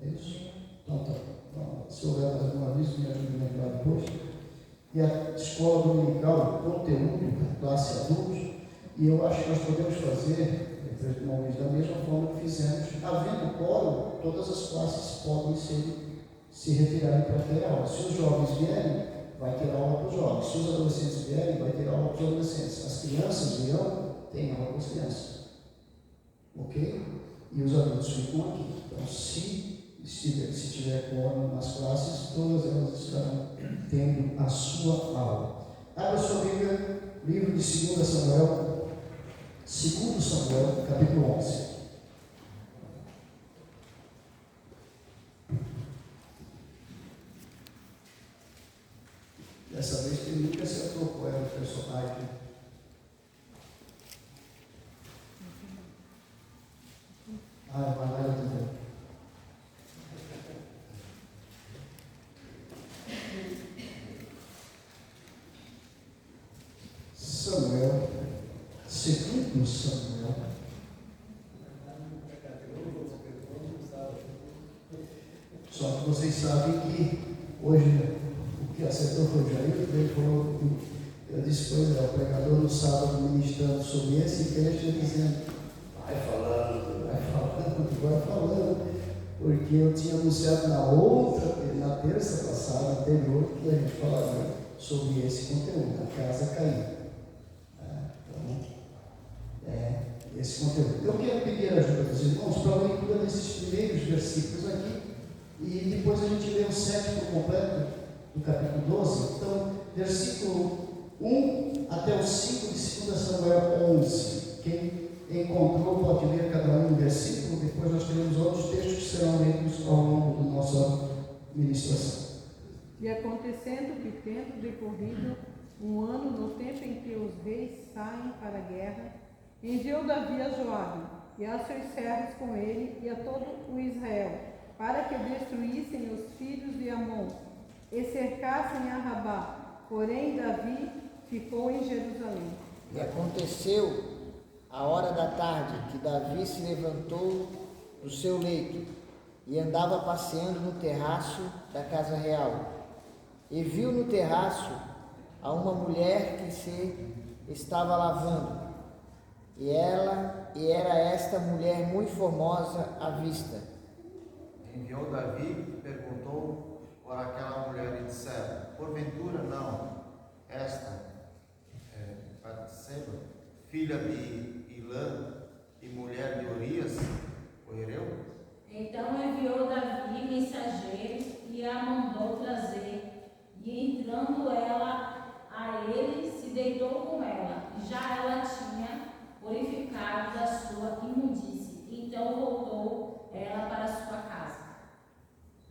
É isso? Então tá. Então, se houver mais alguma vez, me ajude a lembrar depois. E a escola dominical, conteúdo, classe adultos, e eu acho que nós podemos fazer, da mesma forma que fizemos, havendo quórum, todas as classes podem se retirarem para ter aula. Se os jovens vierem, vai ter aula para os jovens. Se os adolescentes vierem, vai ter aula para os adolescentes. As crianças virão, tem aula para as crianças. Ok? E os adultos ficam aqui. Então, se tiver quórum nas classes, todas elas estarão tendo a sua aula. Abra sua Bíblia, livro de 2 Samuel, 2 Samuel, capítulo 11. Dessa vez ele nunca acertou qual era o personagem. Ah, vai lá também. Samuel, 2 Samuel. Só que vocês sabem que hoje o que acertou foi o Jair, ele falou, eu disse, pois é, o pregador no sábado ministrando sobre esse texto, dizendo, vai falando, porque eu tinha anunciado na terça passada, anterior, que a gente falaria sobre esse conteúdo, a casa caída. Esse conteúdo. Eu quero pedir a ajuda dos irmãos para a leitura desses primeiros versículos aqui, e depois a gente lê o 7 por completo, do capítulo 12. Então, versículo 1 até o 5 de 2 Samuel 11. Quem encontrou pode ler cada um versículo, depois nós teremos outros textos que serão lidos ao longo da nossa ministração. E acontecendo que, tendo decorrido um ano no tempo em que os reis saem para a guerra, enviou Davi a Joabe e a seus servos com ele e a todo o Israel, para que destruíssem os filhos de Amon e cercassem a Rabá. Porém Davi ficou em Jerusalém. E aconteceu a hora da tarde que Davi se levantou do seu leito e andava passeando no terraço da casa real. E viu no terraço a uma mulher que se estava lavando. E era esta mulher muito formosa à vista. Enviou Davi e perguntou por aquela mulher e disseram, porventura não, esta Batseba, filha de Ilã e mulher de Urias, o hereu? Então enviou Davi mensageiros e a mandou trazer, e entrando ela a ele, se deitou com ela, e já ela tinha purificado da sua imundície. Então voltou ela para sua casa.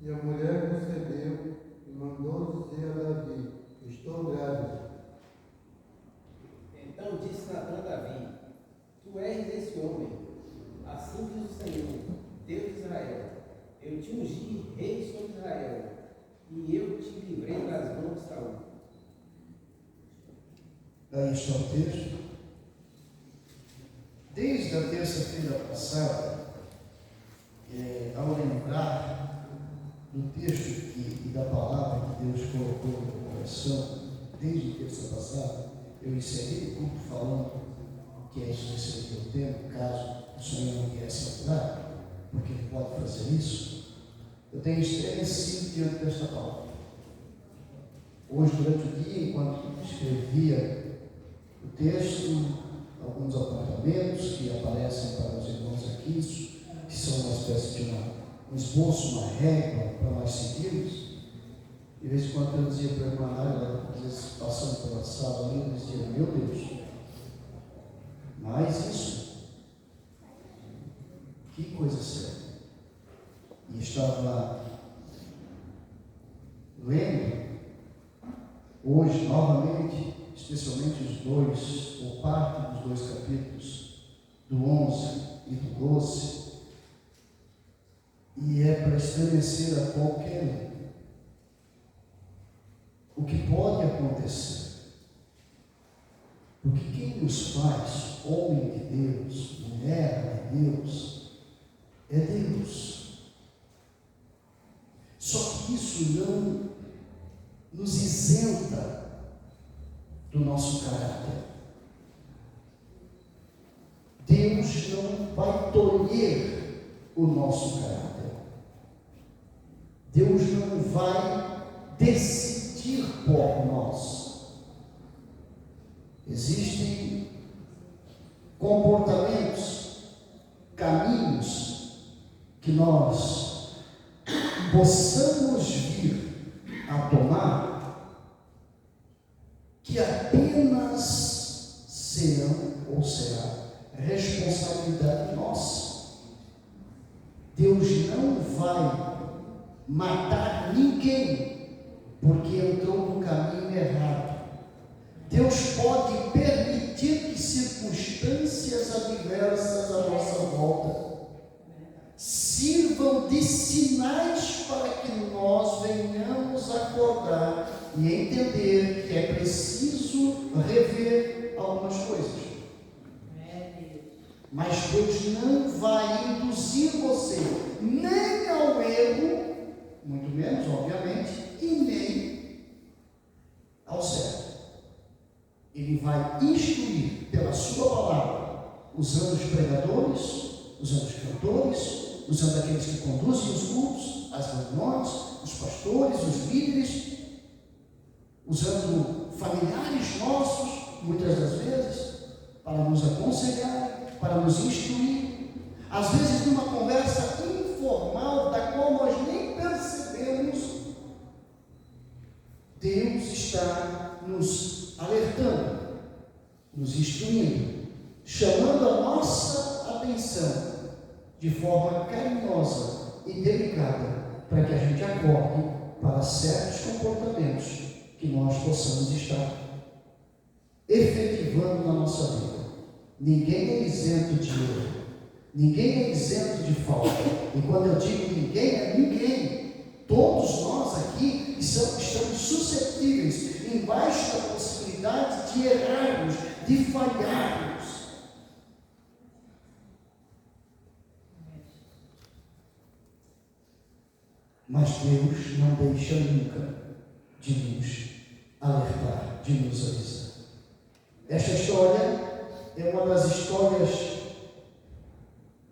E a mulher recebeu e mandou dizer a Davi, estou grávida. Então disse Natã a Davi, tu és esse homem, assim diz o Senhor, Deus de Israel, eu te ungi rei sobre Israel, e eu te livrei das mãos de Saul. Aí está o texto. Desde a terça-feira passada, ao lembrar do texto e da palavra que Deus colocou no meu coração, desde a terça passada, eu encerrei o culto falando que esse seria o tema, caso o Senhor não viesse apurar, porque Ele pode fazer isso. Eu tenho estremecido diante desta palavra. Hoje, durante o dia, enquanto escrevia o texto, alguns apontamentos que aparecem para os irmãos aqui, que são uma espécie de um esboço, uma régua para nós seguirmos. De vez em quando eu dizia para a irmã Nádia, às vezes passando pela sala ali, eu dizia, meu Deus, mais isso? Que coisa séria. E estava lendo hoje novamente, especialmente os dois, ou parte dos dois capítulos, do 11 e do 12, e é para estremecer a qualquer um. O que pode acontecer? Porque quem nos faz homem de Deus, mulher de Deus, é Deus. Só que isso não nos isenta do nosso caráter. Deus não vai tolher o nosso caráter. Deus não vai decidir por nós. Existem comportamentos, caminhos que nós possamos vir a tomar que apenas serão ou será responsabilidade nossa. Deus não vai matar ninguém porque entrou no caminho errado. Deus pode permitir que circunstâncias adversas à nossa volta sirvam de sinais para que nós venhamos acordar e entender que é preciso rever algumas coisas. Mas Deus não vai induzir você nem ao erro, muito menos, obviamente, e nem ao certo. Ele vai instruir pela sua palavra, usando os pregadores, usando os cantores, usando aqueles que conduzem os cultos, as reuniões, os pastores, os líderes, usando familiares nossos, muitas das vezes, para nos aconselhar, para nos instruir, às vezes numa conversa informal, da qual nós nem percebemos. Deus está nos alertando, nos instruindo, chamando a nossa atenção de forma carinhosa e delicada, para que a gente acorde para certos comportamentos que nós possamos estar efetivando na nossa vida. Ninguém é isento de erro, ninguém é isento de falta, e quando eu digo ninguém, é ninguém. Todos nós aqui estamos suscetíveis, embaixo da possibilidade de errarmos, de falharmos. Mas Deus não deixa nunca de nos alertar, de nos avisar. Esta história é uma das histórias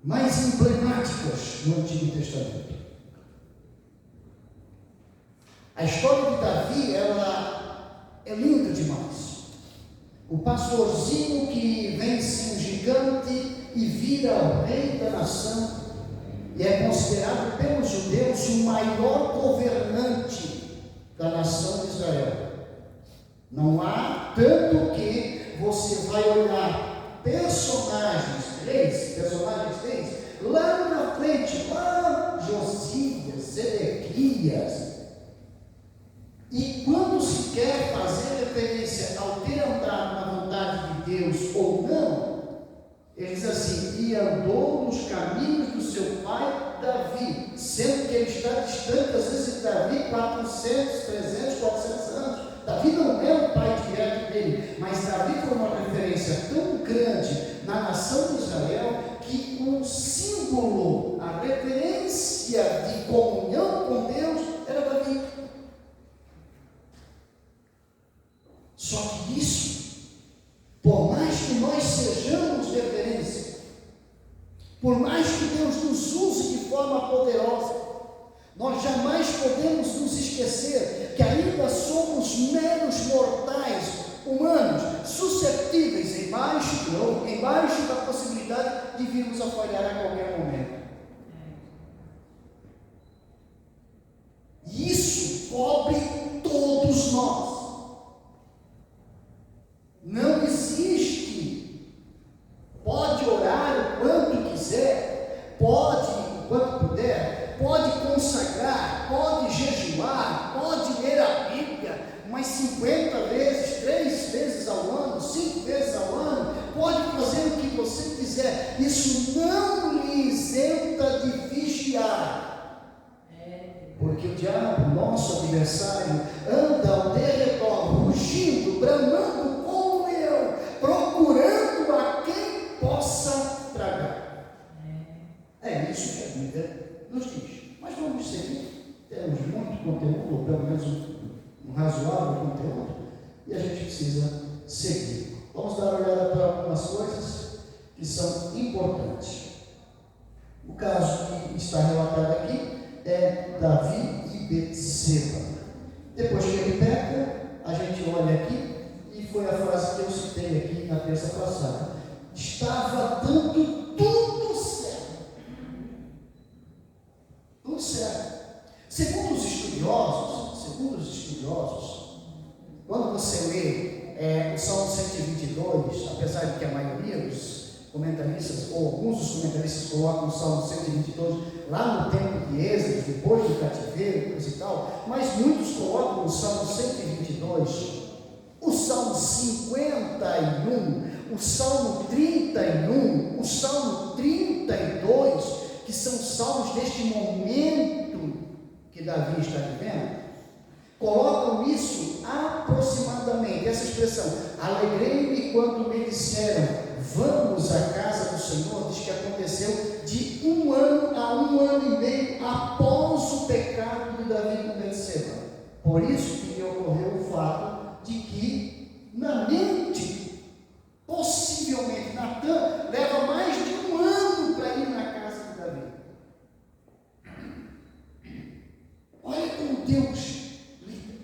mais emblemáticas no Antigo Testamento. A história de Davi, ela é linda demais. O pastorzinho que vence um gigante e vira o rei da nação, e é considerado pelos judeus o maior governante da nação de Israel. Não há tanto que você vai olhar personagens reis, lá na frente, lá Josias, Zedequias, e quando se quer fazer referência ao ter andado na vontade de Deus ou não, ele diz assim: e andou nos caminhos do seu pai Davi, sendo que ele está distante, às vezes, de Davi 400, 300, 400 anos. Davi não é o pai direto dele, mas Davi foi uma referência tão grande na nação de Israel que o símbolo, a referência de comunhão com Deus era Davi. Só que isso, por mais que nós sejamos referência, por mais que Deus nos use de forma poderosa, nós jamais podemos nos esquecer que ainda somos meros mortais, humanos, suscetíveis, embaixo da possibilidade de virmos a falhar a qualquer momento. E isso cobre todos nós. Não existe. Pode orar o quanto quiser, pode, o quanto puder, pode consagrar, pode jejuar, pode ler a Bíblia umas 50 vezes, 3 vezes ao ano, 5 vezes ao ano, pode fazer o que você quiser. Isso não lhe isenta de vigiar. Porque o diabo, nosso adversário, anda ao derredor, rugindo, bramando como eu, procurando a quem possa tragar. É isso que a Bíblia nos diz. Mas vamos seguir. temos muito conteúdo, ou pelo menos um razoável conteúdo, e a gente precisa seguir. Vamos dar uma olhada para algumas coisas que são importantes. O caso que está relatado aqui é Davi e Betseba. Depois que ele peca, a gente olha aqui, e foi a frase que eu citei aqui na terça passada. Estava dando tudo certo. Tudo certo. Segundo os estudiosos, quando você lê o Salmo 122, apesar de que a maioria dos comentaristas, ou alguns dos comentaristas colocam o Salmo 122 lá no tempo de Êxodo, depois do cativeiro, coisa e tal, mas muitos colocam o Salmo 122, o Salmo 51, o Salmo 31, o Salmo 32, que são salmos deste momento que Davi está vivendo, colocam isso aproximadamente, essa expressão, alegrei-me quando me disseram, vamos à casa do Senhor, diz que aconteceu de 1 ano a 1 ano e meio após o pecado de Davi com Betseba. Por isso que me ocorreu o fato de que, na mente, possivelmente, Natan leva mais de 1 ano para ir na casa de Davi. Olha como Deus lida.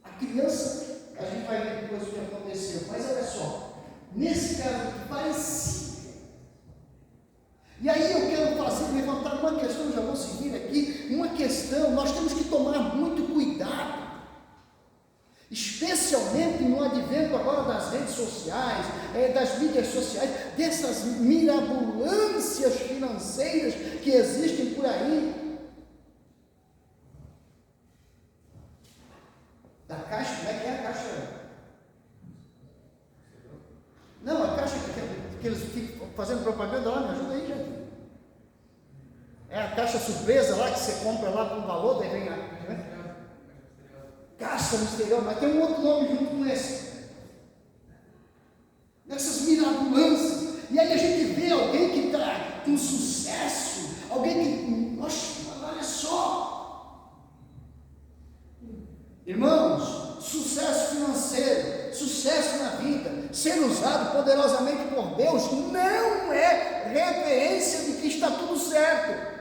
A criança, a gente vai ver depois o que aconteceu, mas olha só, nesse caso parecia. E aí eu quero levantar uma questão, já vou seguir aqui, uma questão, nós temos que tomar muito cuidado, especialmente no advento agora das redes sociais, das mídias sociais, dessas mirabolâncias financeiras que existem por aí. Da Caixa, como é que é a Caixa? Não, a Caixa que eles ficam fazendo propaganda lá, me ajuda aí, gente. É a Caixa Surpresa lá, que você compra lá com valor, daí vem a... Né? Caixa Misteriosa, mas tem um outro nome junto com esse. Nessas mirabolâncias. E aí a gente vê alguém que está com sucesso, alguém que... Nossa, olha só. Irmãos, sucesso financeiro, sucesso na vida, ser usado poderosamente por Deus, não é referência de que está tudo certo.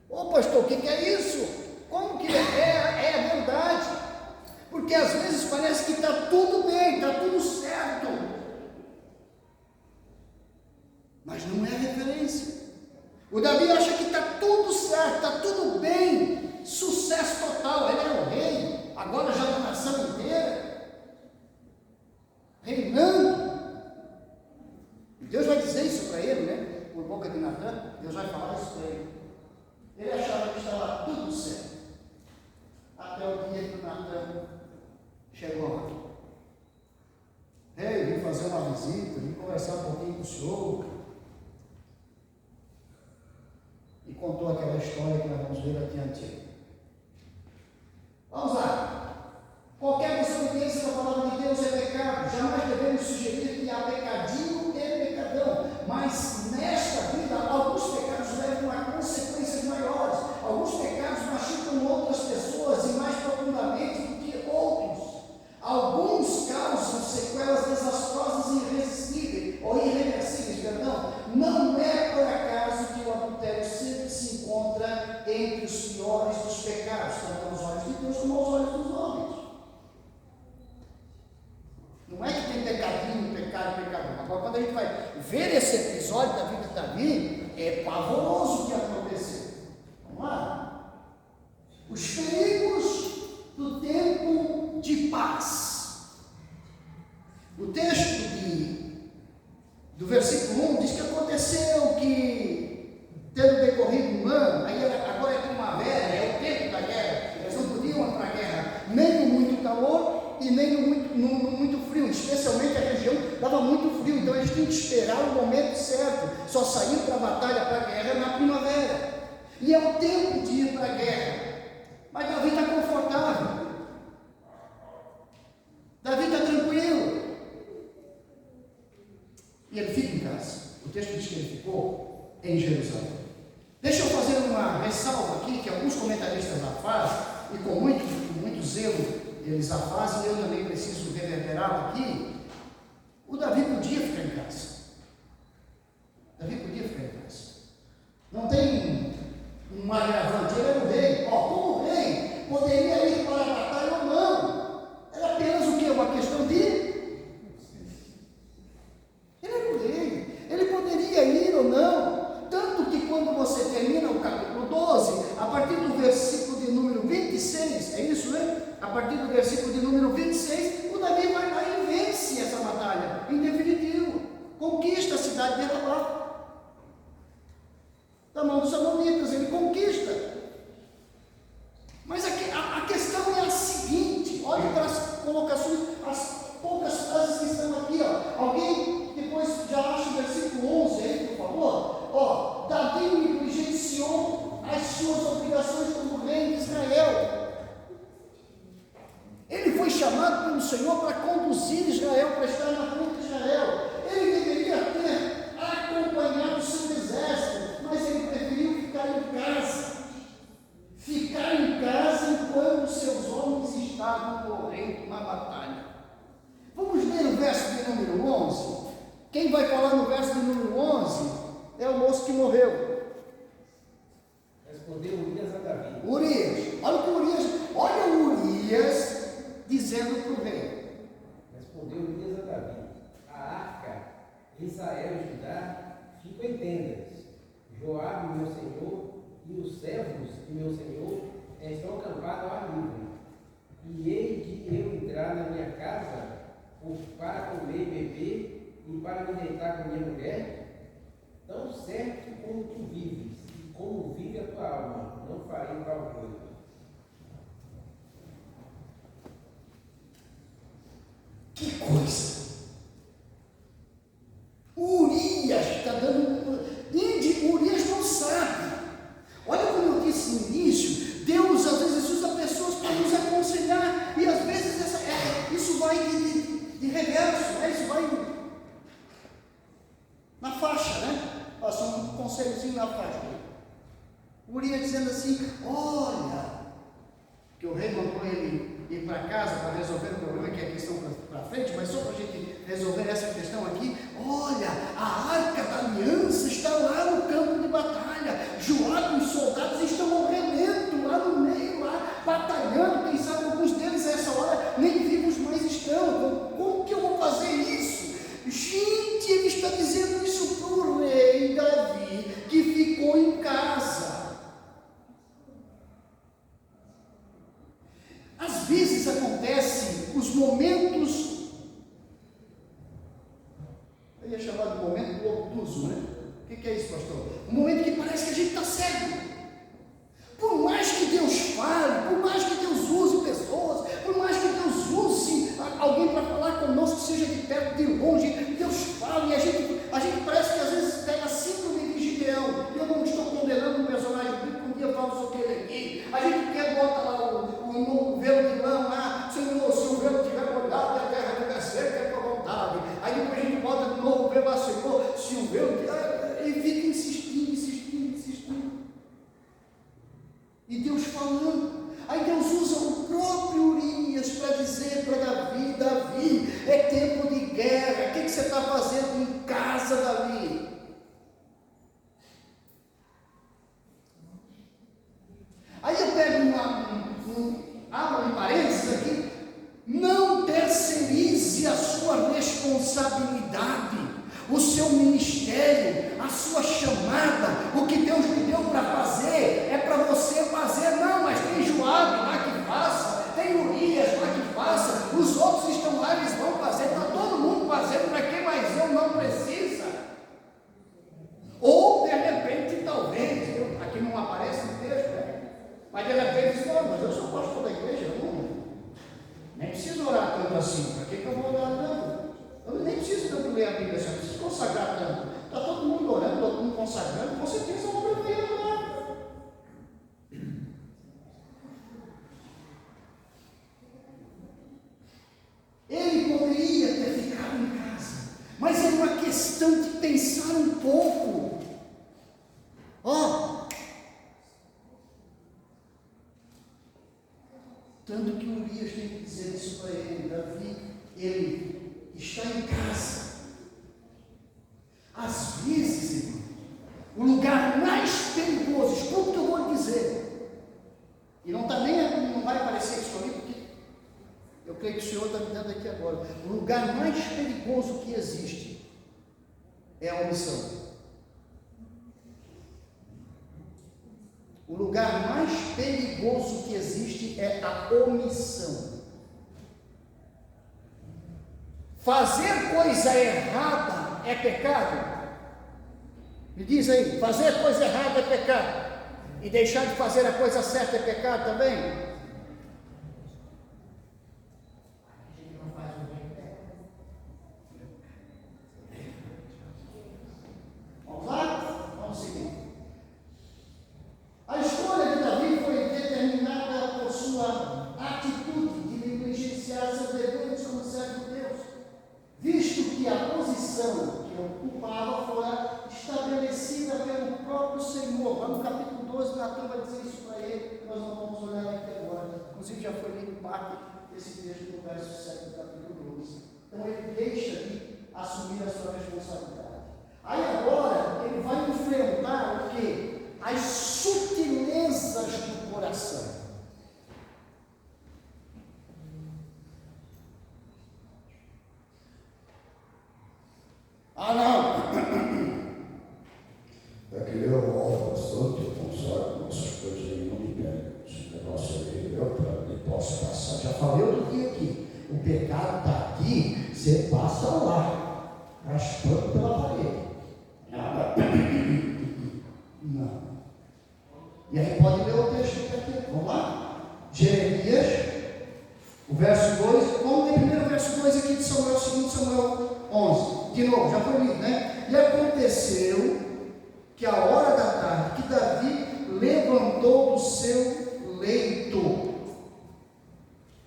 Ô pastor, o que é isso? Como que é a verdade? Porque às vezes parece que está tudo bem, está tudo certo, mas não é referência. O Davi acha que está tudo certo, está tudo bem, sucesso total, ele era o rei, agora já da nação inteira, reinando. Deus vai dizer isso para ele, né? Por boca de Natan, Deus vai falar isso para ele. Ele achava que estava tudo certo, até o dia que o Natan chegou lá. Ei, vim fazer uma visita, vim conversar um pouquinho com o senhor. E contou aquela história que nós vamos ver adiante. Vamos lá. Qualquer desobediência da palavra de Deus é pecado. Jamais devemos sugerir que há pecadinho e pecadão. Mas nesta vida, alguns pecados levam a consequências maiores. Alguns pecados machucam outras pessoas e mais profundamente do que outros. Alguns causam sequelas desastrosas e irreversíveis, Não é por acaso que o adultério sempre se encontra entre os piores dos pecados, tanto aos olhos de Deus como aos olhos dos homens. Não é que tem pecadinho, pecado. Agora, quando a gente vai ver esse episódio da vida de Davi, é pavoroso o que aconteceu. Vamos lá? Os perigos do tempo de paz. O texto do versículo 1 diz que aconteceu que, tendo decorrido 1 ano, aí agora é primavera, é o tempo da guerra, eles não podiam ir para a guerra, nem no muito calor e nem no muito frio, especialmente a região dava muito frio, então eles tinham que esperar o momento certo, só sair para a batalha, para a guerra na primavera, e é o tempo de ir para a guerra, mas Davi está confortável, Davi está tranquilo, e ele fica em casa. O texto diz que ele ficou em Jerusalém. Deixa eu fazer uma ressalva aqui, que alguns comentaristas já fazem, e com muito zelo eles a fazem, eu também preciso reverberá-lo aqui. O Davi podia ficar em casa. Davi podia ficar em casa. Não tem um agravante, ele era o rei. Como rei, poderia ir para a batalha ou não. Era apenas o quê? Uma questão de... Ele era o rei, ele poderia ir ou não. Tanto que quando você termina o capítulo 12, a partir do versículo de número 26, é isso, né? A partir do versículo de número 26, o Davi vai lá e vence essa batalha, em definitivo, conquista a cidade de Rabá, da mão dos amonitas, ele conquista. Mas a questão é a seguinte, olha para as colocações, as poucas frases que estão aqui, alguém depois já acha o versículo 11 aí, por favor. Davi negligenciou as suas obrigações como rei de Israel. Ele foi chamado pelo Senhor para conduzir Israel, para estar na frente de Israel. Ele deveria ter acompanhado o seu exército, mas ele preferiu ficar em casa. Ficar em casa enquanto seus homens estavam morrendo na batalha. Vamos ler o verso de número 11. Quem vai falar no verso de número 11 é o moço que morreu. Respondeu Urias a Davi. Urias, olha o Urias dizendo para o rei. Respondeu Urias a Davi: a arca, Israel e Judá ficam em tendas. Joabe, meu senhor, e os servos de meu senhor estão acampados ao ar livre. E hei de eu entrar na minha casa para comer e beber e para me deitar com minha mulher? Tão certo como tu vives e como vive a tua alma, não farei tal coisa. Que coisa! Urias está dando. Urias não sabe. Olha como eu disse no início, Deus às vezes usa pessoas para nos aconselhar, e às vezes isso vai de reverso, né? Isso vai na faixa, né? Passa um conselhozinho na faixa. Urias dizendo assim: olha, que o rei mandou ele ir para casa para resolver o problema, que é a questão para frente, mas só para a gente resolver essa questão aqui. Olha, a arca da aliança está lá no campo de batalha, Joabe e os soldados estão morrendo lá no meio, lá batalhando, quem sabe alguns deles a essa hora nem vivos mais estão. Como que eu vou fazer isso? Gente, ele está dizendo isso para o rei Davi, que ficou em casa. Às vezes acontecem os momentos, eu ia chamar de momento obtuso, né? O que é isso, pastor? Um momento que parece que a gente está cego. Por mais que Deus fale, por mais que Deus use pessoas, por mais que Deus use alguém para falar conosco, seja de perto, de longe, Deus fala, e a gente parece que às vezes pega a síndrome de Gideão. Eu não estou condenando um personagem bíblico, um dia eu falo sobre ele aqui. A gente quer botar lá o velo de lã lá, Senhor, se o velo tiver molhado e a terra tiver seca, é tua vontade. Aí depois a gente bota de novo o velo lá, Senhor, se o velo tiver, e fica insistindo. E Deus falando. Aí Deus usa o próprio Urias para dizer para Davi: Davi, é tempo de guerra, o que você está fazendo em casa, Davi? Aí eu pego abro um parênteses aqui: não terceirize a sua responsabilidade, o seu ministério, a sua chamada. O que Deus lhe deu para fazer é para você fazer. Não, mas tem Joabe lá que faça, tem Urias lá que faça, os outros estão lá, eles vão fazer, está todo mundo fazendo, para que mais eu não precisa? Ou de repente, talvez, aqui não aparece no texto, né? Mas de repente diz: não, mas eu sou pastor da igreja, nem preciso orar tanto assim. Para que eu vou orar tanto? Eu nem preciso tanto ler a Bíblia, eu não preciso consagrar tanto. Está todo mundo orando, todo mundo consagrando, com certeza eu vou ver orar. Ele poderia ter ficado em casa, mas é uma questão de pensar um pouco. Tanto que Urias tem que dizer isso para ele. Davi, ele está em casa. Às vezes, irmão, o lugar mais perigoso, escuta o que eu vou dizer, e não vai aparecer isso ali, porque eu creio que o Senhor está me dando aqui agora. O lugar mais perigoso que existe é a omissão. O lugar mais perigoso que existe é a omissão. Fazer coisa errada é pecado? Me diz aí, fazer coisa errada é pecado? E deixar de fazer a coisa certa é pecado também? Vamos lá? Vamos seguir. A escolha de Davi foi determinada por sua atitude de negligenciar seus deveres como servo de Deus, visto que a posição que ocupava fora estabelecida pelo próprio Senhor. Lá no capítulo 12, Natan vai dizer isso para ele, nós não vamos olhar aqui agora. Inclusive já foi lido parte desse texto no verso 7 do capítulo 12. Então ele deixa de assumir a sua responsabilidade. Aí agora ele vai enfrentar o quê? As sutilezas do coração. Ah, não! É que eu oro bastante, eu consagro essas coisas aí, não me pega. Esse negócio aí, eu posso passar. Já falei outro dia aqui. O pecado está aqui, você passa lá, raspando pela parede. Não. E aí pode ler o texto aqui. Vamos lá? Jeremias, o verso 2. Vamos ler primeiro o verso 2 aqui de Samuel, 2 Samuel 11. De novo, já foi lido, né? E aconteceu que a hora da tarde que Davi levantou do seu leito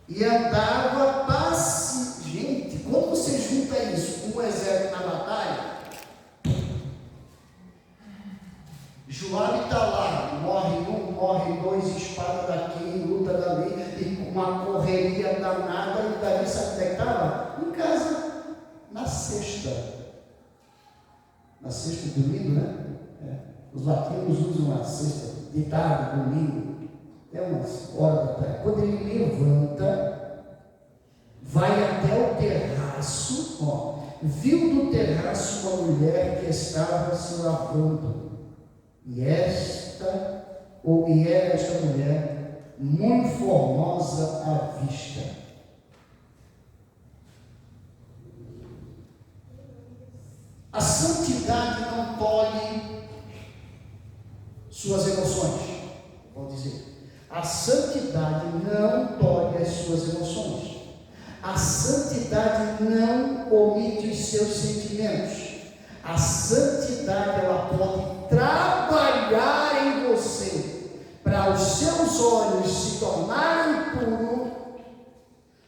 e andava gente, como você junta isso com o exército na batalha? Joabe está lá, morre um, morre dois, espada daqui, luta dali, e uma correria danada, e Davi sabe onde estava? Em casa, na sexta domingo, né? Os latinos usam a sexta, de tarde, domingo, é umas horas da tarde. Quando ele levanta, vai até o terraço, viu do terraço uma mulher que estava se lavando. E era esta mulher muito formosa à vista. A santidade não tolhe suas emoções. Vou dizer, a santidade não tolhe as suas emoções. A santidade não omite os seus sentimentos. A santidade, ela pode trabalhar em você para os seus olhos se tornarem puros,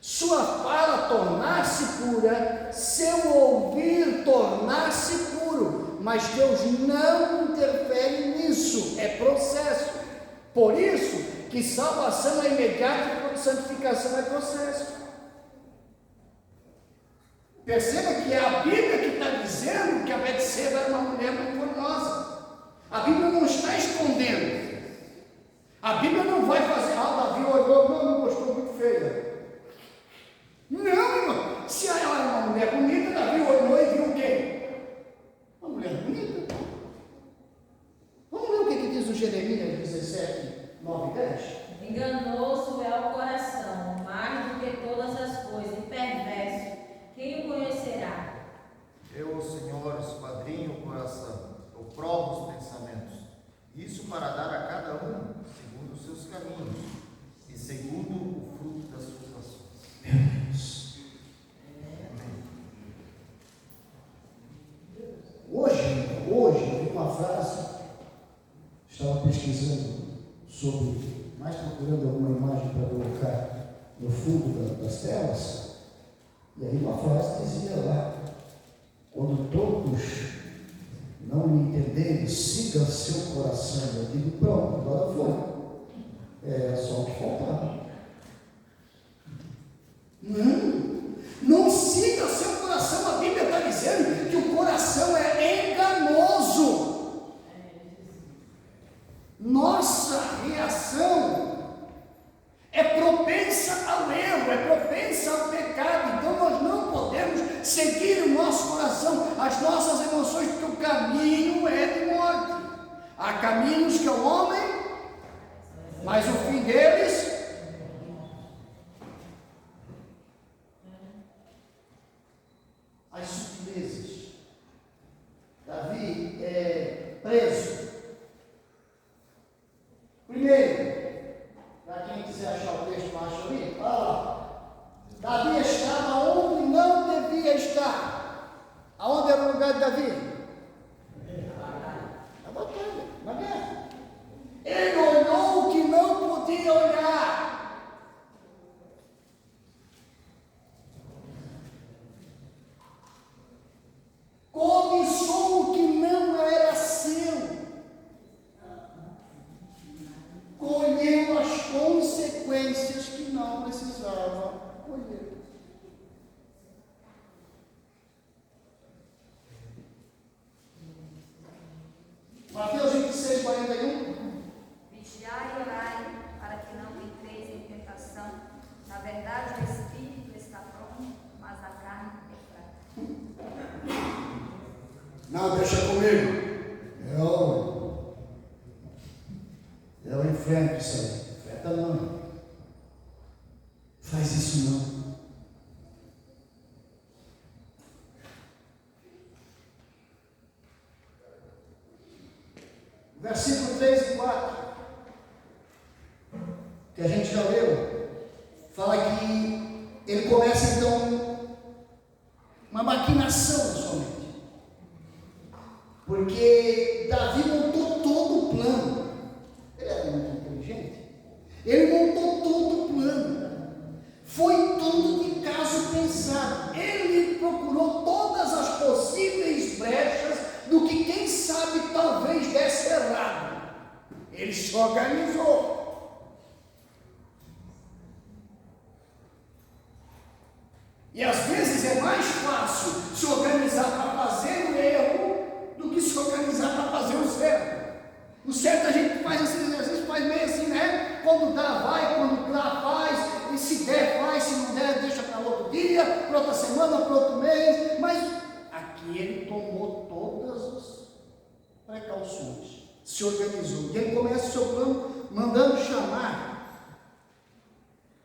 sua fala tornar-se pura, seu ouvir tornar-se puro, mas Deus não interfere nisso, é processo. Por isso que salvação é imediata e santificação é processo. Perceba que é a Bíblia que está dizendo que a Betseba era uma mulher muito formosa. A Bíblia não está escondendo. A Bíblia não vai fazer, Davi olhou, não gostou, muito feia. Não, irmão. Se ela era uma mulher bonita, Davi olhou e viu o quê? Uma mulher bonita. Vamos ver o que diz o Jeremias 17, 9 e 10. Enganoso é o coração, mais do que todas as coisas, e perverso. Quem o conhecerá? Eu, o Senhor, esquadrinho o coração, eu provo os pensamentos, isso para dar a cada um segundo os seus caminhos e segundo o fruto das suas ações. Meu Deus. Hoje eu vi uma frase, estava pesquisando sobre, mais procurando alguma imagem para colocar no fundo das telas. E aí uma frase dizia lá, quando todos não me entenderem, siga seu coração. Eu digo, pronto, agora foi. É só o que faltava. seguir o nosso coração, as nossas emoções, porque o caminho é de morte. Há caminhos que é o homem, mas o fim deles as sutilezas. Davi é preso. Primeiro, para quem quiser achar o texto, acha ali, olha lá. Davi estava onde não devia estar. Aonde era o lugar de Davi? Na batalha, na guerra. Ele olhou o que não podia olhar. Cobiçou o que não era seu. Colheu as consequências que não precisava colher. Mateus 26, 41. Vigiai e orai, para que não entreis em tentação. Na verdade, o espírito está pronto, mas a carne é fraca. Não, deixa comigo. Eu enfrento isso aí. Enfrenta não. Faz isso não. Versículo 3 e 4, que a gente já leu, fala que ele começa então uma maquinação somente. Porque Davi montou todo o plano. Ele era muito inteligente. Ele montou todo o plano. Foi tudo de caso pensado. Ele procurou todas as possíveis brechas do que quem sabe talvez desse errado. Ele se organizou. E às vezes é mais fácil se organizar para fazer o erro do que se organizar para fazer o certo. O certo a gente faz assim, às vezes faz meio assim, né? Quando dá, vai, quando dá, faz, e se der, faz, se não der, deixa para outro dia, para outra semana, para outro mês. Mas aqui ele tomou todas as precauções, se organizou. E ele começa o seu plano mandando chamar.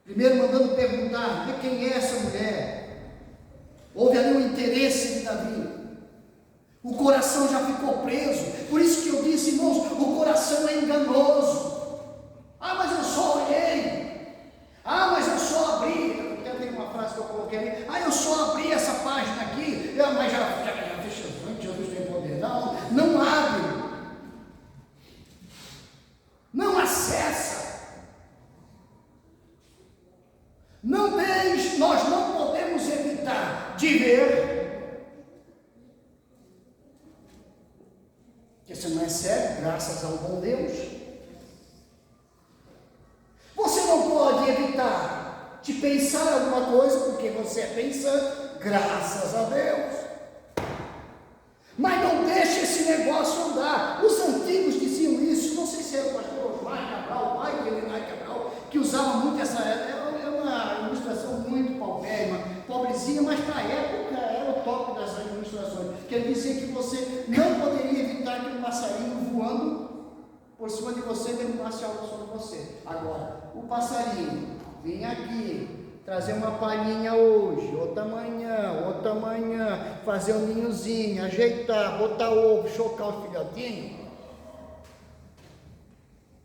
Primeiro mandando perguntar, quem é essa mulher? Houve ali um interesse de Davi. O coração já ficou preso. Por isso que eu disse, irmãos, o coração é enganoso. Ah, mas eu só olhei. Ah, mas eu só abri. Tem uma frase que eu coloquei ali. Ah, eu só abri essa página aqui. Mas já fecha antes, Jesus tem poder. Não abre. Não acessa. Não deixe, nós não podemos evitar de ver. Porque você não é cego, graças ao bom Deus. Você não pode evitar de pensar alguma coisa, porque você é pensante, graças a Deus. Mas não deixe esse negócio andar. Os antigos diziam isso, não sei se era o pastor Osmar Cabral, o pai de Elenai Cabral, que usava muito essa, é uma ilustração muito paupérrima, pobrezinha, mas para a época era o top das ilustrações, que ele dizia que você não poderia evitar que um passarinho voando por cima de você derrubasse algo sobre você. Agora, o passarinho vinha aqui, trazer uma palhinha hoje, outra amanhã, fazer um ninhozinho, ajeitar, botar ovo, chocar o filhotinho.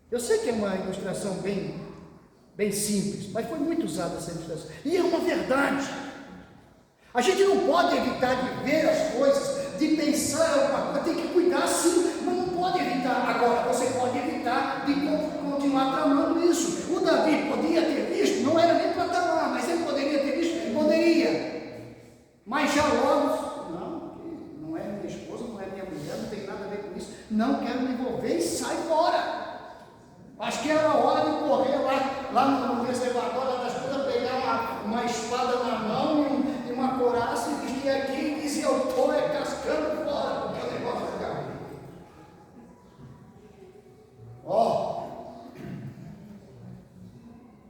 Eu sei que é uma ilustração bem simples, mas foi muito usada essa ilustração. E é uma verdade. A gente não pode evitar de ver as coisas, de pensar alguma coisa, tem que cuidar sim, mas não pode evitar. Agora, você pode evitar de continuar tramando isso. O Davi podia ter visto, não era nem para tramar, mas ele poderia ter visto, poderia. Mas já logo, não é minha esposa, não é minha mulher, não tem nada a ver com isso, não quero me envolver e sai fora. Acho que era a hora de correr lá no reservatório das coisas, pegar uma espada na mão e uma couraça e vestir aqui e dizer, eu estou cascando fora, porque o negócio é legal.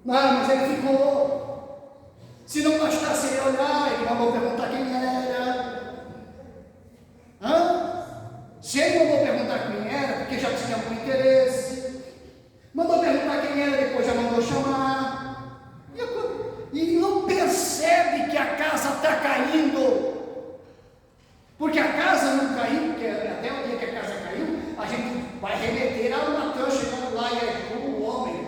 Não, mas ele ficou Se não bastasse ele olhar, ele mandou perguntar quem era. Se ele mandou perguntar quem era, porque já tinha algum interesse. Mandou perguntar quem era, depois já mandou chamar. E não percebe que a casa está caindo. Porque a casa não caiu, porque até o dia que a casa caiu, a gente vai remeter a Natan chegando lá e o homem.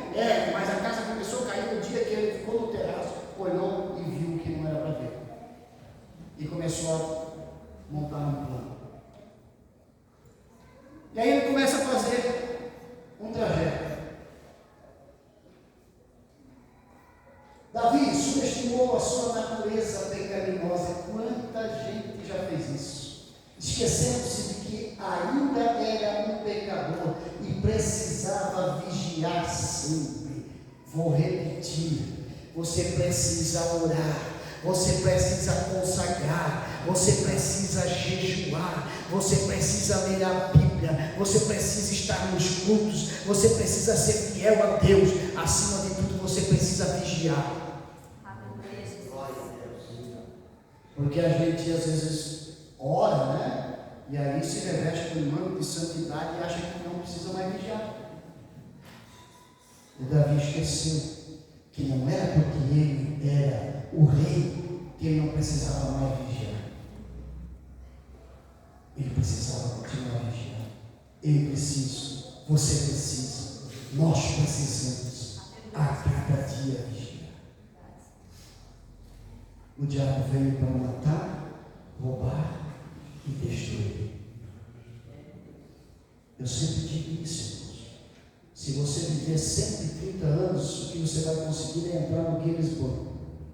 Mas a casa começou a cair no dia que ele ficou no terraço, olhou e viu que não era para ver. E começou a montar um plano. E aí ele começa a fazer um trajeto. Davi subestimou a sua natureza pecaminosa. Quanta gente já fez isso, esquecendo-se de que ainda era um pecador e precisava vigiar sempre. Vou repetir: você precisa orar, você precisa consagrar, você precisa jejuar, você precisa ler a Bíblia, você precisa estar nos cultos, você precisa ser fiel a Deus. Acima de tudo, você precisa vigiar. Porque a gente às vezes ora, né? E aí se reveste com um manto de santidade e acha que não precisa mais vigiar. O Davi esqueceu que não era porque ele era o rei que ele não precisava mais vigiar. Ele precisava continuar vigiando. Ele precisa, você precisa, nós precisamos a cada dia vigiar. O diabo veio para matar, roubar e destruir. Eu sempre digo isso, irmãos. Se você viver 130 anos, o que você vai conseguir é entrar no Guinness Book.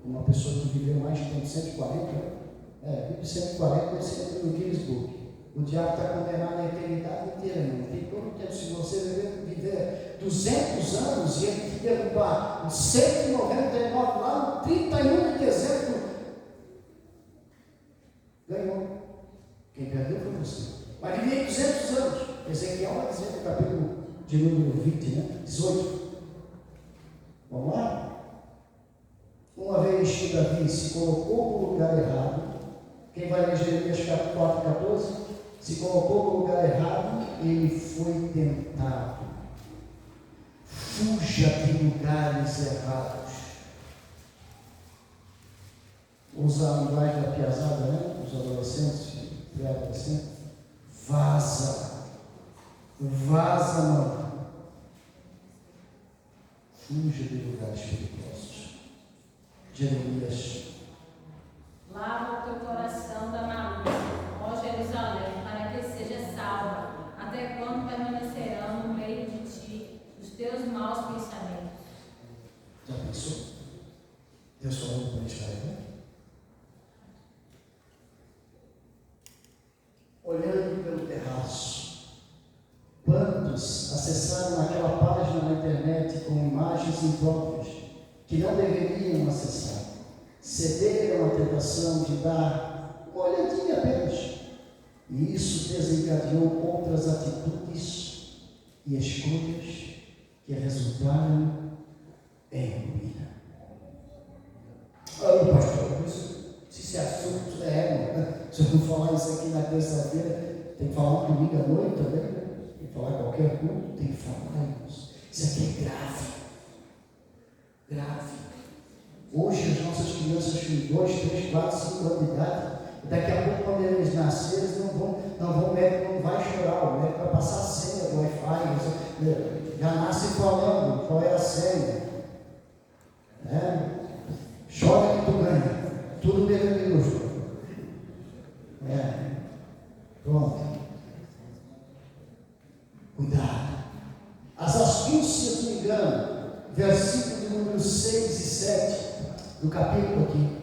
Uma pessoa que viveu mais de 140, vive 140, você entra no Guinness Book. O diabo está condenado a eternidade inteira, irmão. Tem todo o tempo. Se você viver 200 anos e ele te derrubar 199 lá no 31 de dezembro, ganhou. Quem perdeu foi você. Mas vivia 200 anos. Ezequiel vai dizer no capítulo de número 20, né? 18. Vamos lá? Uma vez que Davi se colocou no lugar errado, quem vai ler Jeremias 4,14? Se colocou no lugar errado, ele foi tentado. Fuja de lugares errados. Usa a linguagem da piazada, né? Os adolescentes, pré-adolescentes. Vaza, mano. Fuja de lugares perigosos. Jeremias. Lava o teu coração da malícia, ó Jerusalém, para que seja salva. Até quando permanecerão no meio de ti os teus maus pensamentos? Já pensou? Deus falando para Israel? Olhando pelo terraço, quantos acessaram aquela página na internet com imagens impróprias que não deveriam acessar, cederam à tentação de dar uma olhadinha apenas, e isso desencadeou outras atitudes e escolhas que resultaram em ruína. Pastor, esse assunto se eu não falar isso aqui na terça-feira, tem que falar comigo à noite também, né? Tem que falar qualquer culto, tem que falar isso. Isso aqui é grave. Grave. Hoje as nossas crianças com 2, 3, 4, 5 anos de idade, daqui a pouco quando eles nascerem, eles o médico não vai chorar, o médico vai passar a senha do Wi-Fi, já nasce falando qual é a senha. Chora que tu ganha, tudo letra minúscula. Pronto. Cuidado. As astúcias do engano, versículo de número 6 e 7 do capítulo aqui.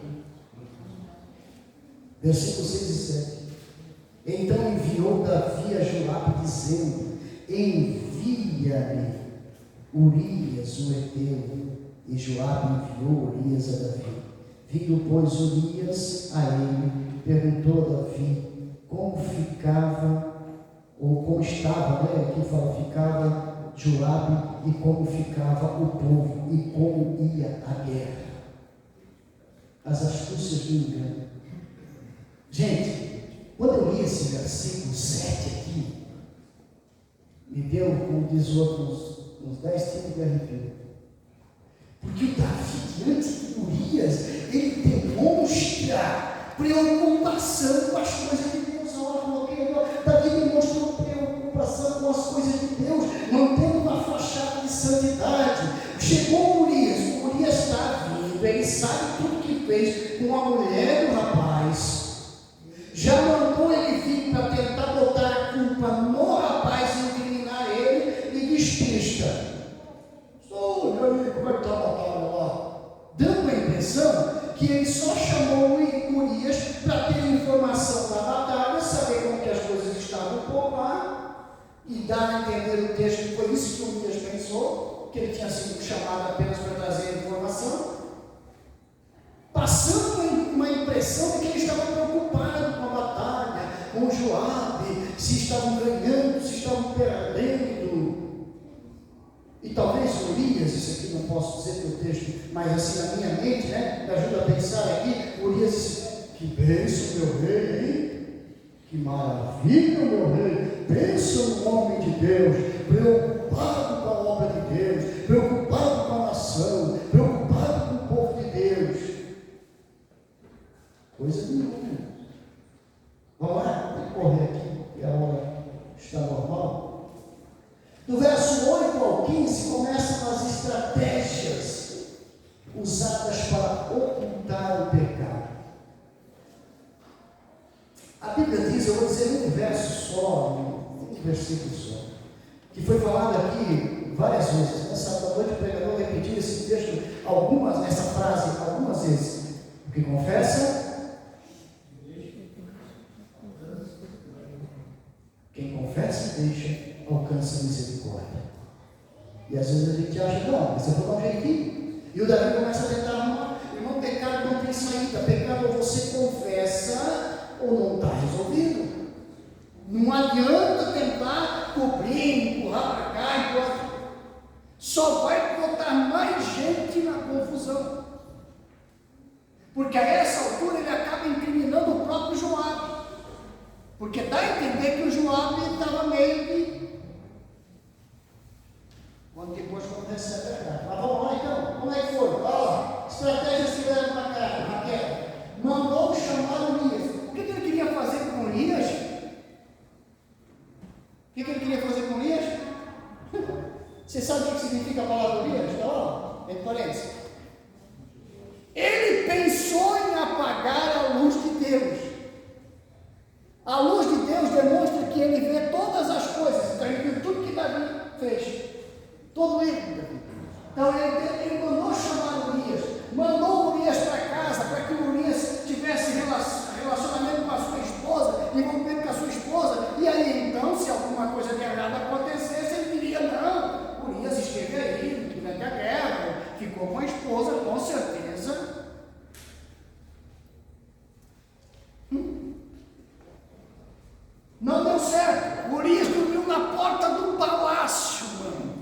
Versículo 6 e 7. Então enviou Davi a Joabe, dizendo: envia-me Urias, o Heteu. E Joabe enviou Urias a Davi. Vindo, pois, Urias a ele, perguntou a Davi como ficava, ou como estava, né? Aqui fala, ficava Joabe, e como ficava o povo, e como ia a guerra. as astúcias do engano. Gente, quando eu li esse versículo 7 aqui, me deu, como diz o outro, uns 10 tipos de arrepio. Porque o Davi, diante de Urias, ele demonstra preocupação com as coisas de Deus. Davi demonstrou preocupação com as coisas de Deus, mantendo uma fachada de santidade. Chegou Urias está vindo, ele sabe tudo que fez com a mulher do rapaz. Já mandou ele vir para tentar botar a culpa no rapaz e incriminar ele e despista. Olha aí, como é que está a batalha lá? Dando a impressão que ele só chamou Urias para ter informação da batalha, saber como que as coisas estavam por lá, e dar a entender o texto que foi isso que Urias pensou, que ele tinha sido chamado apenas para trazer a informação, passando uma impressão de que ele estava preocupado com a batalha, com Joabe, se estavam ganhando, se estavam perdendo. E talvez Urias, isso aqui não posso dizer pelo texto, mas assim na minha mente, né, me ajuda a pensar aqui, Urias disse, que bênção meu rei, hein? Que maravilha meu rei, bênção no homem de Deus, preocupado com a obra de Deus, preocupado com a nação, preocupado com o povo de Deus. Coisa nenhuma. Vamos lá, tem que correr aqui, e a hora está normal. Do verso 8 ao 15 começam as estratégias usadas para ocultar o pecado. A Bíblia diz, eu vou dizer um verso só, um versículo só, que foi falado aqui várias vezes. Nessa noite o pregador repetiu esse texto, essa frase algumas vezes. O que confessa? Quem confessa e deixa, alcança a misericórdia. E às vezes a gente acha, não, mas eu vou dar um jeitinho. E o Davi começa a tentar arrumar. Irmão, pecado não tem saída. Pecado ou você confessa ou não está resolvido. Não adianta tentar cobrir, empurrar para cá, empurrar. Só vai botar mais gente na confusão. Porque a essa altura ele acaba incriminando o próprio Joabe. Porque dá a entender que o Joabe estava meio que... Quando depois quando recebe a carta. Mas vamos lá então, como é que foi? Olha lá, estratégias que deram para cá, Raquel. Mandou chamar Urias. O que ele queria fazer com Urias? O que ele queria fazer com Urias? Você sabe o que significa a palavra Urias? Está lá, entre parênteses. Ele pensou em apagar a luz de Deus. A luz de Deus demonstra que ele vê todas as coisas. Então ele viu tudo que Davi fez. Todo ele. Então ele mandou chamar Urias. Mandou Urias para casa para que Urias tivesse relacionamento com a sua esposa, envolvimento com a sua esposa. E aí então, se alguma coisa de errado acontecesse, ele diria, não, Urias esteve aí durante a guerra, ficou com a esposa, com certeza. Não deu certo. Urias dormiu na porta do palácio, mano.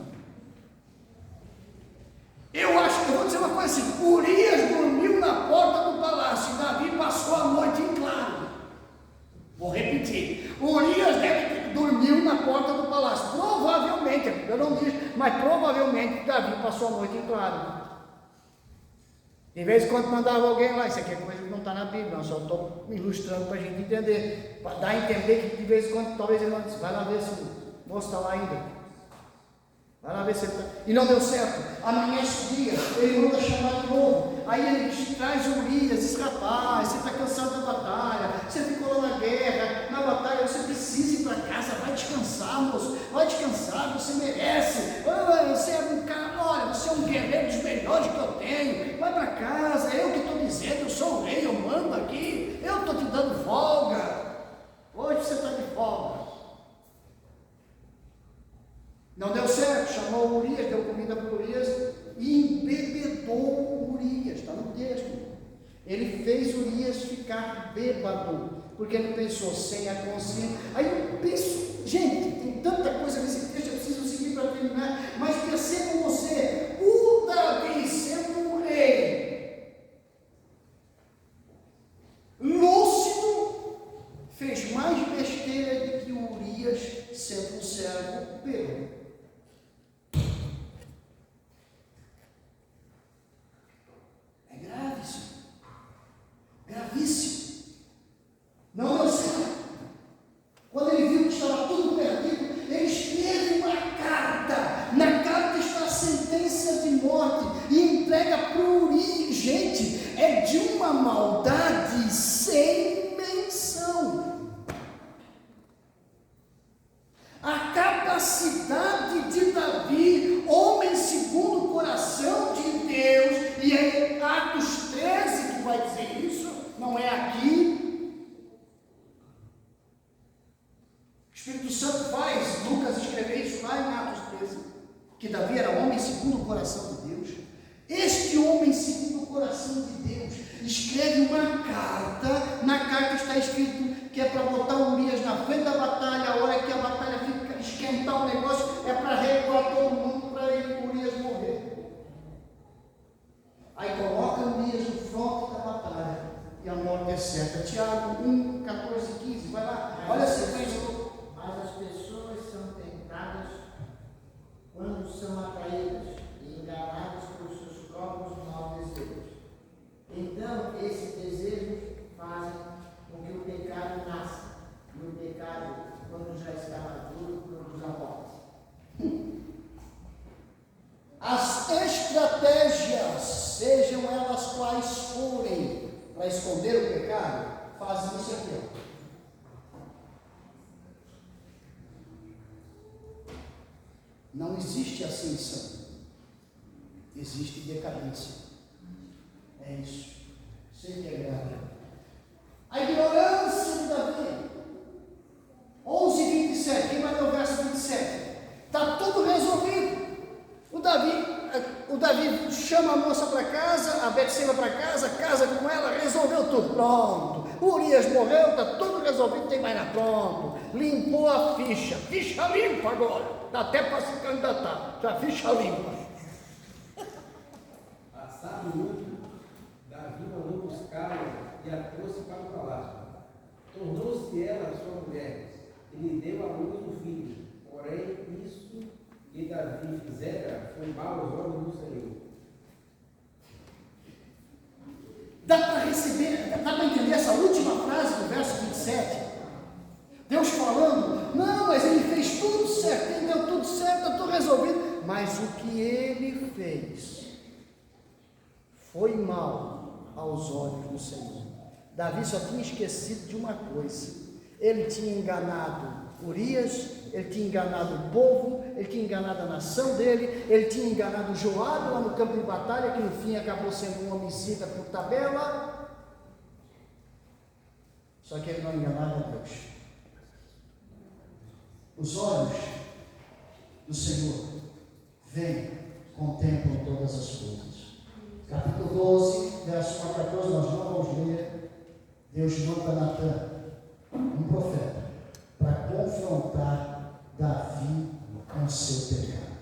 Eu vou dizer uma coisa assim, Urias dormiu na porta do palácio e Davi passou a noite em claro. Vou repetir, Urias dormiu na porta do palácio, provavelmente, eu não disse, mas provavelmente Davi passou a noite em claro. De vez em quando mandava alguém lá, isso aqui é coisa que não está na Bíblia, eu só estou ilustrando para a gente entender, para dar a entender que de vez em quando, talvez ele não disse, vai lá ver se o moço está lá ainda. Vai lá ver se ele está. E não deu certo. Amanhece o dia, ele manda chamar de novo. Aí ele diz, traz Urias, diz, rapaz, você está cansado da batalha, você ficou lá na guerra, na batalha, você precisa ir para casa, vai descansar, moço, vai descansar, você merece. Você é um cara, olha, você é um guerreiro dos melhores que eu tenho, vai para casa, eu que estou dizendo, eu sou o rei, eu mando aqui, eu estou te dando folga. Hoje você está de folga. Não deu certo, chamou Urias, deu comida para Urias e embebedou Urias, está no texto. Ele fez Urias ficar bêbado, porque ele pensou sem a consciência. Aí eu penso, gente, tem tanta coisa nesse texto, eu preciso seguir para terminar, mas percebam você, o Davi sendo um rei, entrega para o Urias. Gente, é de uma maldade sem menção. A capacidade de Davi, homem segundo o coração de Deus, e é Atos 13 que vai dizer isso, não é aqui. O Espírito Santo faz Lucas escrever isso lá em Atos 13, que Davi era homem segundo o coração de Deus. Este homem segundo o coração de Deus escreve uma carta. Na carta está escrito que é para botar Urias na frente da batalha. A hora que a batalha fica esquentar o negócio, é para recuar todo mundo para Urias morrer. Aí coloca Urias no fronte da batalha e a morte é certa. Tiago 1, 14 e 15, vai lá, olha a sequência. Mas as pessoas são tentadas quando são atraídas e enganadas pelos seus próprios maus desejos. Então, esses desejos fazem com que o pecado nasça, e o pecado, quando já está maduro, produz a morte. As estratégias, sejam elas quais forem, para esconder o pecado, fazem isso aqui, ó. Não existe ascensão, existe decadência. É isso. Sempre é grave. A ignorância de Davi. 11:27. Quem vai ler o verso 27? Está tudo resolvido. O Davi chama a moça para casa, a Betseba para casa, casa com ela, resolveu tudo. Pronto. O Urias morreu, está tudo resolvido, tem mais nada. Pronto. Limpou a ficha. Ficha limpa agora. Dá até para se candidatar. Já ficha limpa. Passado muito, Davi mandou buscá-la e a trouxe para o palácio. Tornou-se ela sua mulher e lhe deu a luz um filho. Porém, isso que Davi fizera foi mal aos olhos do Senhor. Dá para entender essa última frase do verso 27? Deus falando, não, mas ele fez tudo certo, deu tudo certo, eu estou resolvido. Mas o que ele fez foi mal aos olhos do Senhor. Davi só tinha esquecido de uma coisa: ele tinha enganado Urias, ele tinha enganado o povo, ele tinha enganado a nação dele, ele tinha enganado Joabe lá no campo de batalha, que no fim acabou sendo um homicida por tabela. Só que ele não enganava Deus. Os olhos do Senhor veem, contemplam todas as coisas. Capítulo 12, verso 4 a 14, nós não vamos ler. Deus manda Natan, um profeta, para confrontar Davi com seu pecado.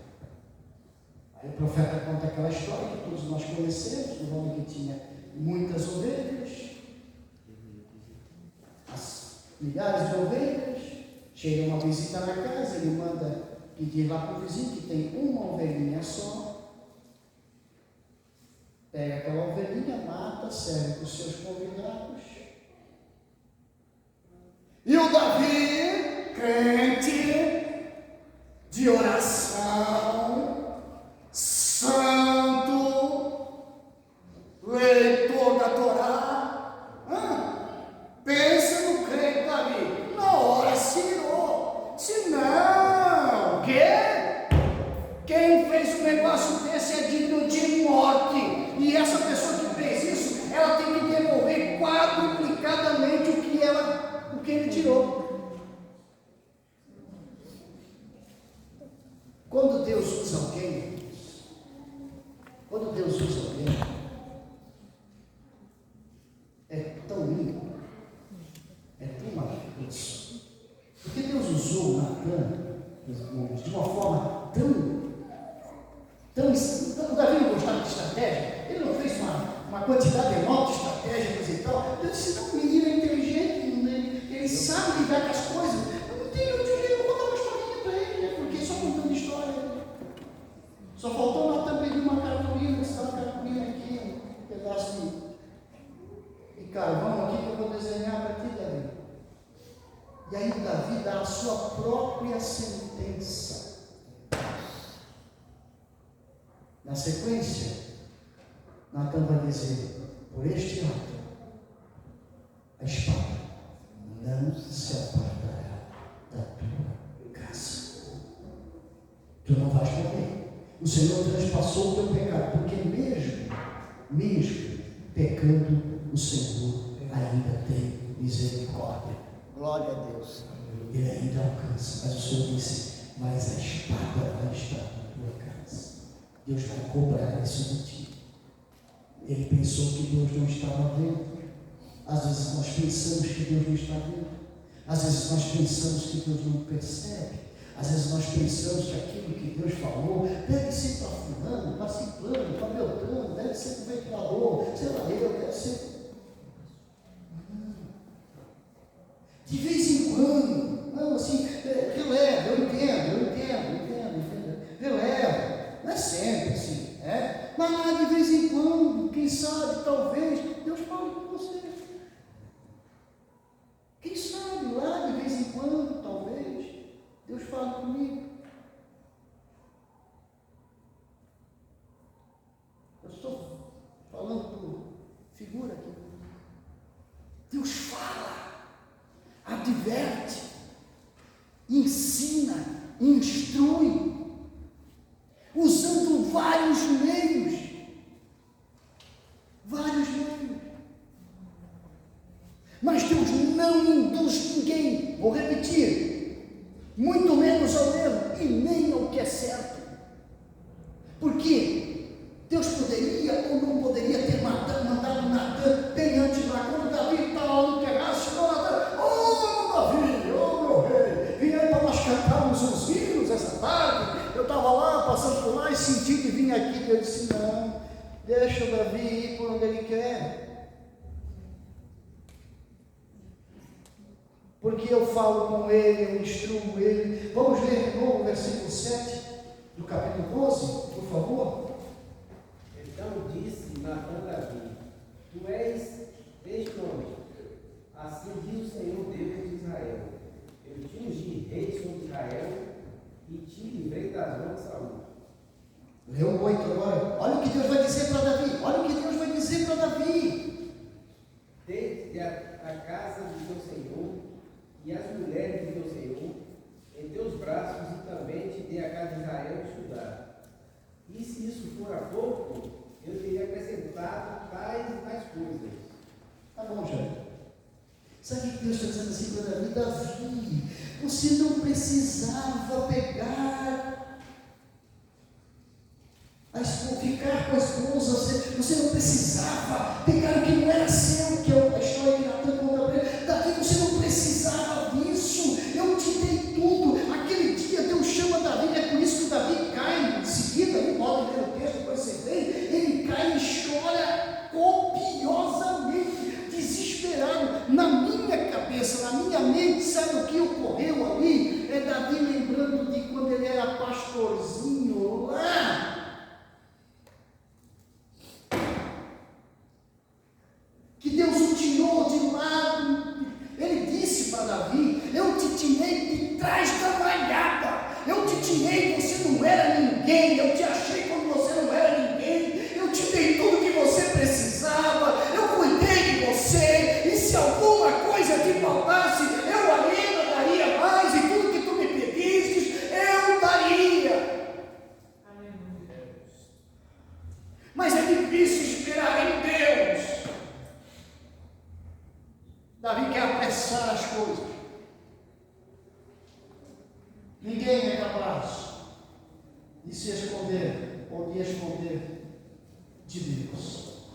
Aí o profeta conta aquela história que todos nós conhecemos, do homem que tinha muitas ovelhas, milhares de ovelhas. Chega uma visita na casa, ele manda pedir lá para o vizinho que tem uma ovelhinha só. Pega aquela ovelhinha, mata, serve para os seus convidados. E o Davi, crente, de oração, santo, leitor da Torá, pensa no crente Davi. Na hora se irou. Se não, quem fez um negócio desse é digno de morte. E essa pessoa que fez isso, ela tem que devolver quadruplicadamente o que ele tirou. Quando Deus usa alguém, é tão lindo, é tão maravilhoso, porque Deus usou Natan de uma forma tão Davi não gostava de estratégia, ele não fez uma quantidade enorme de estratégias e tal. Deus disse: não, o menino é inteligente, ele sabe lidar com as coisas. Eu não tenho outro jeito, eu vou contar uma historinha para ele, né? Porque só contando história. Só faltou Natan pedir uma cartolina, se dá uma cartolina aqui, um pedaço de carvão aqui que eu vou desenhar para ti, Davi. E aí Davi dá a sua própria sentença. Na sequência, Natan vai dizer, por este ato, a espada não se apartará da tua casa. Tu não vais morrer. O Senhor transpassou o teu pecado, porque mesmo pecando, o Senhor ainda tem misericórdia. Glória a Deus. Ele ainda alcança, mas o Senhor disse, mas a espada vai estar na tua casa. Deus vai cobrar isso de ti. Ele pensou que Deus não estava vendo. Às vezes nós pensamos que Deus não está vendo. Às vezes nós pensamos que Deus não percebe. Às vezes nós pensamos que aquilo que Deus falou deve ser para fulano, para ciclano, para beltrano, deve ser para o ventilador, sei lá, deve ser. De vez em quando, não, assim, releva, eu entendo. Releva, não é sempre assim, né? Mas de vez em quando, quem sabe, talvez, Deus fale com você. Quem sabe, lá de vez em quando, talvez, Deus fale comigo. Eu estou falando por figura aqui. Deus fala, adverte, ensina, instrui, usando vários meios. Mas Deus não induz ninguém, vou repetir, muito menos ao erro e nem ao que é certo. Por quê? Deus poderia ou não poderia ter mandado Natan bem antes lá, quando Davi estava no terraço, Davi, ô meu rei, vim aí para nós cantarmos uns hinos essa tarde. Eu estava lá, passando por lá e senti que vinha aqui. Eu disse, não, deixa o Davi ir por onde ele quer. Porque eu falo com ele, eu instruo ele. Vamos ler de novo o versículo 7 do capítulo 12, por favor. Então disse Natan a Davi, tu és este homem, assim diz o Senhor Deus de Israel, eu te ungi rei sobre Israel e te livrei das mãos de Saul. Leu o 8 agora. Olha o que Deus vai dizer para Davi. Desde a casa do teu Senhor e as mulheres do teu Senhor em teus braços, e também te dei a casa de Israel estudar. E se isso for a pouco, eu teria acrescentado tais e tais coisas. Tá bom, já. Sabe o que Deus está dizendo assim para Davi? Davi, você não precisava ficar com a esposa, você não precisava pegar o que não era seu, que é a história que Natan conta para ele. Davi, você não precisava disso, eu te dei tudo. Aquele dia Deus chama Davi, é por isso que Davi cai em seguida, ele pode ler o texto, depois você vê, ele cai e chora copiosamente, desesperado. Na minha cabeça, na minha mente, sabe o que ocorreu ali? É Davi lembrando de quando ele era pastorzinho lá. Que Deus o tirou de lado. Ele disse para Davi, eu te tirei de trás da malhada, eu te tirei, você não era ninguém, eu te achei quando você não era ninguém, eu te dei tudo que você precisava, eu cuidei de você, e se alguma coisa te faltasse, eu ainda daria mais, e tudo que tu me pedistes, eu daria. Mas é difícil esperar em Deus. Davi quer apressar as coisas. Ninguém é capaz de se esconder ou de esconder de Deus.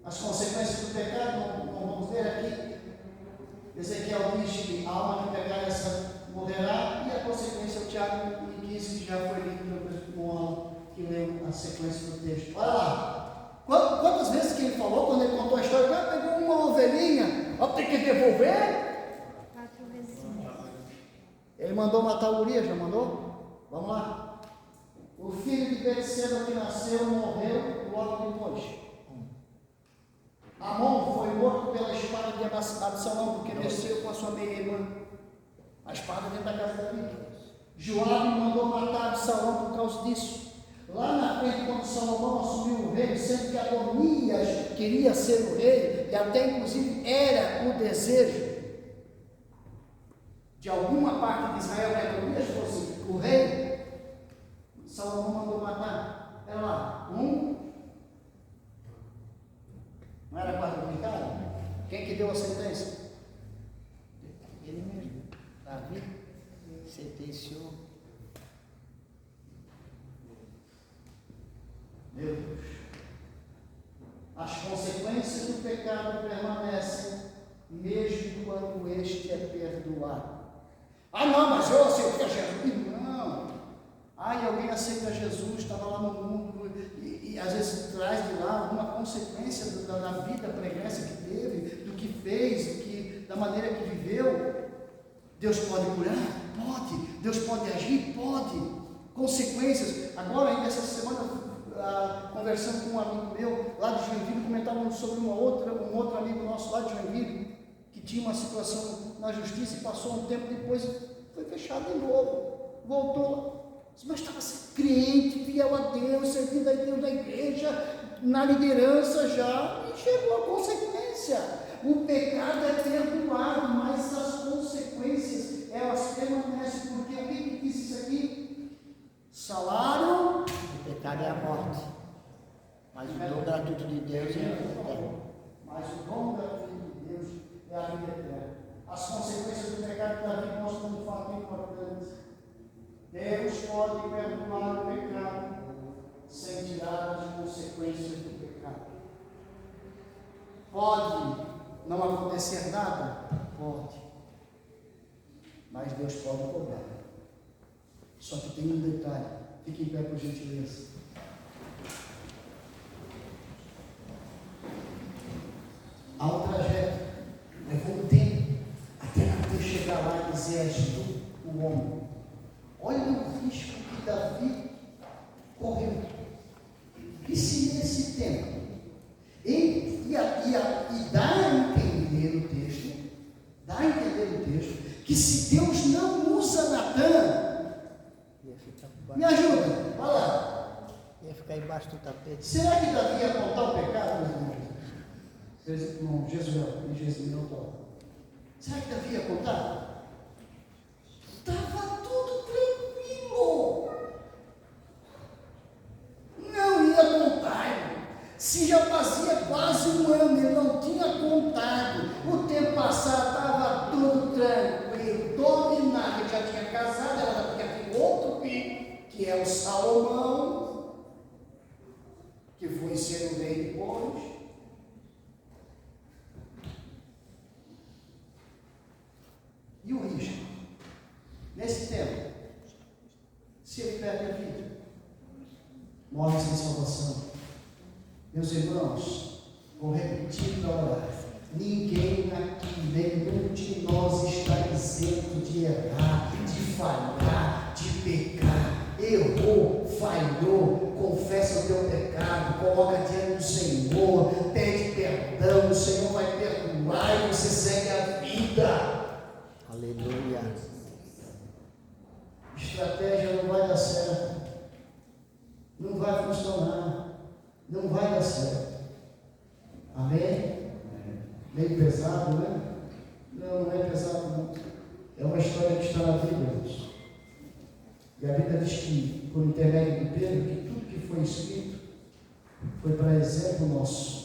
As consequências do pecado não vamos ver aqui. Ezequiel diz que a alma que pegar essa morrerá, e a consequência o Tiago disse que já foi lido no ano que leu a sequência do texto. Olha lá. Quantas vezes que ele falou, quando ele contou a história, pegou uma ovelhinha, tem que devolver? 4 vezes. Ele mandou matar o Urias, já mandou? Vamos lá. O filho de Betseba que nasceu morreu logo depois. Amon foi morto pela espada de Absalão, porque desceu com a sua meia-irmã. A espada dentro da casa da Davi. Joabe mandou matar Absalão por causa disso. Lá na frente, quando Salomão reino, sendo que Adonias queria ser o rei, e até inclusive era o desejo de alguma parte de Israel que Adonias fosse o rei. Salomão mandou matar, era lá, não era quadruplicado? Quem que deu a sentença? Ele mesmo, Davi, sentenciou. Meu Deus, as consequências do pecado permanecem, mesmo quando este é perdoado. Ah não, mas eu aceitei a Jesus. Não. Ai, alguém aceita Jesus, estava lá no mundo, e às vezes traz de lá alguma consequência da vida pregressa que teve, do que fez, da maneira que viveu. Deus pode curar? Pode. Deus pode agir? Pode. Consequências. Agora, ainda essa semana, conversando com um amigo meu lá de Joinville, comentávamos sobre um outro amigo nosso lá de Joinville, que tinha uma situação na justiça e passou um tempo depois, foi fechado de novo, voltou, mas estava sendo crente, fiel a Deus, servindo a Deus na igreja, na liderança já, e chegou a consequência. O pecado é perdoado, mas as consequências, elas permanecem, porque o que diz isso aqui? Salário O pecado é a morte, mas o dom gratuito de Deus é eterno. Mas o dom gratuito de Deus é a vida eterna. As consequências do pecado da vida nós estamos falando importante. Deus pode perdoar o pecado sem tirar as consequências do pecado. Pode não acontecer nada? Pode. Mas Deus pode cobrar. Só que tem um detalhe. Fique em pé, por gentileza. Há um trajeto. Levou um tempo até chegar lá e dizer: és tu o homem. Olha o risco que Davi correu. E se nesse tempo e dá a entender o texto, que se Deus não usa Natã, me ajuda, vai lá. Ia ficar embaixo do tapete. Será que Davi ia contar o pecado, meus irmãos? Irmão Jezreel, será que Davi ia contar? Estava tudo tranquilo. Não ia contar. Se já fazia quase um ano, ele não tinha contado. O tempo passado estava tudo tranquilo, dominado. Ele já tinha casado, ela já tinha tido outro filho, que é o Salomão, que foi ser o rei depois. E o risco? Nesse tempo, se ele perde a vida, morre sem salvação. Meus irmãos, vou repetir para orar. Ninguém aqui, nenhum de nós está isento de errar, de falhar, de pecar. Errou, falhou, confessa o teu pecado, coloca diante do Senhor, pede perdão, o Senhor vai perdoar e você segue a vida. Aleluia. Estratégia não vai dar certo, não vai funcionar, não vai dar certo. Amém? Meio pesado, né? Não, não é pesado não. É uma história que está na Bíblia, irmãos. E a Bíblia diz que, por intermédio de Pedro, que tudo que foi escrito foi para exemplo nosso.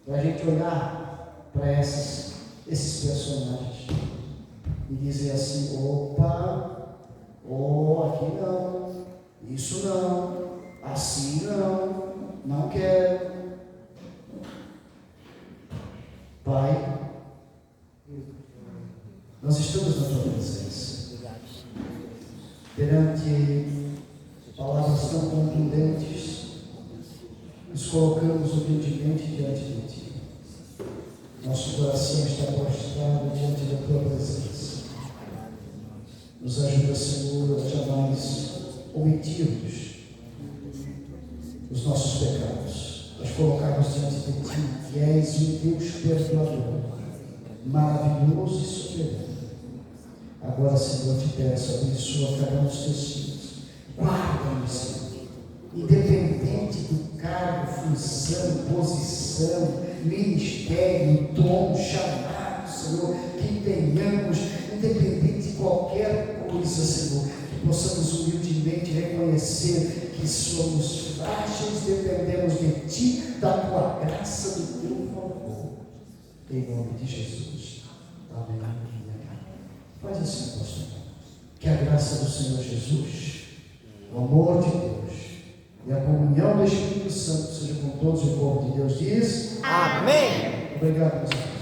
Para a gente olhar para esses personagens e dizer assim: opa, aqui não, isso não, assim não quero. Pai, nós estamos na tua presença, perante palavras tão contundentes, nos colocamos humildemente diante de ti. Nosso coração está prostrado diante da tua presença. Nos ajuda, Senhor, a jamais omitirmos os nossos pecados, mas colocarmos diante de ti, que és um Deus perdoador, maravilhoso e soberano. Agora, Senhor, te peço, abençoa cada um dos teus filhos, guarda-nos, Senhor, independente independente do cargo, função, posição, ministério, dom, chamado, Senhor, que tenhamos, independente de qualquer coisa, Senhor, que possamos humildemente reconhecer que somos frágeis, dependemos de Ti, da Tua graça, do Teu favor. Em nome de Jesus. Amém. Faz assim, pastor. Que a graça do Senhor Jesus, o amor de Deus e a comunhão do Espírito Santo seja com todos. O povo de Deus diz: Amém. Obrigado, meus irmãos.